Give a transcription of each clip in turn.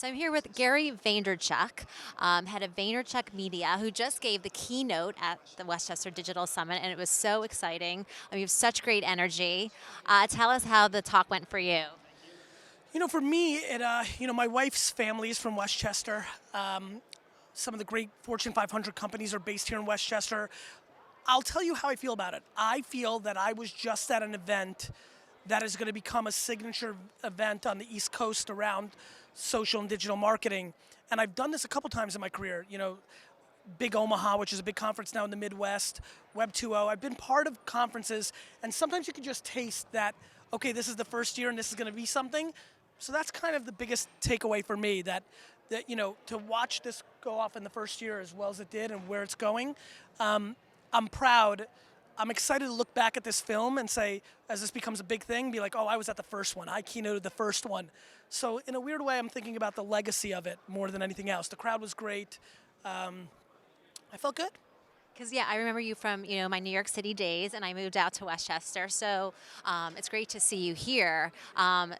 So I'm here with Gary Vaynerchuk, head of Vaynerchuk Media, who just gave the keynote at the Westchester Digital Summit, and it was so exciting. You have such great energy. Tell us how the talk went for you. For me, my wife's family is from Westchester. Some of the great Fortune 500 companies are based here in Westchester. I'll tell you how I feel about it. I feel that I was just at an event that is going to become a signature event on the East Coast around social and digital marketing. And I've done this a couple times in my career. Big Omaha, which is a big conference now in the Midwest, Web 2.0. I've been part of conferences, and sometimes you can just taste that, okay, this is the first year and this is going to be something. So that's kind of the biggest takeaway for me, that to watch this go off in the first year as well as it did and where it's going. I'm proud. I'm excited to look back at this film and say, as this becomes a big thing, be like, oh, I was at the first one. I keynoted the first one. So in a weird way, I'm thinking about the legacy of it more than anything else. The crowd was great. I felt good. Because I remember you from my New York City days, and I moved out to Westchester. So it's great to see you here.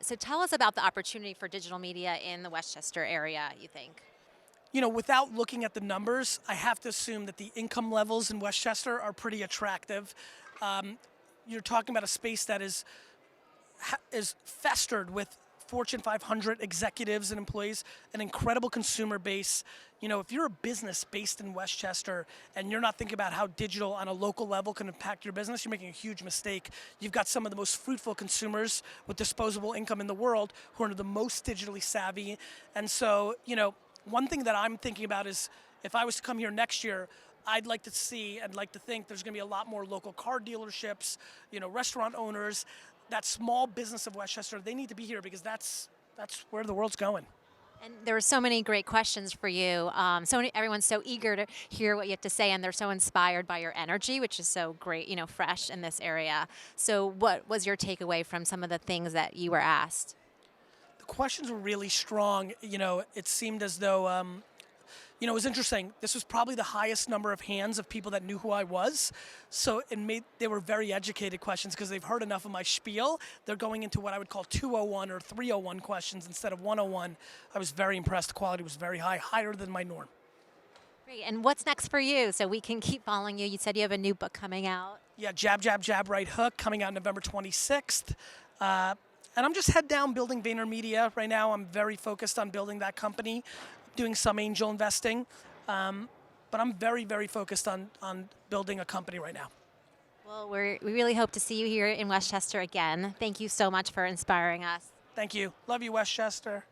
So tell us about the opportunity for digital media in the Westchester area. You think? Without looking at the numbers, I have to assume that the income levels in Westchester are pretty attractive. You're talking about a space that is festered with Fortune 500 executives and employees, an incredible consumer base. If you're a business based in Westchester and you're not thinking about how digital on a local level can impact your business, you're making a huge mistake. You've got some of the most fruitful consumers with disposable income in the world who are the most digitally savvy. And so, one thing that I'm thinking about is, if I was to come here next year, I'd like to see and like to think there's going to be a lot more local car dealerships, restaurant owners. That small business of Westchester, they need to be here because that's where the world's going. And there were so many great questions for you. Everyone's so eager to hear what you have to say, and they're so inspired by your energy, which is so great, fresh in this area. So what was your takeaway from some of the things that you were asked? The questions were really strong. It seemed as though, it was interesting. This was probably the highest number of hands of people that knew who I was. So they were very educated questions because they've heard enough of my spiel. They're going into what I would call 201 or 301 questions instead of 101. I was very impressed. The quality was very high, higher than my norm. Great. And what's next for you so we can keep following you? You said you have a new book coming out. Yeah, Jab, Jab, Jab, Right Hook, coming out November 26th. And I'm just head down building VaynerMedia right now. I'm very focused on building that company, doing some angel investing. But I'm very, very focused on building a company right now. Well, we really hope to see you here in Westchester again. Thank you so much for inspiring us. Thank you. Love you, Westchester.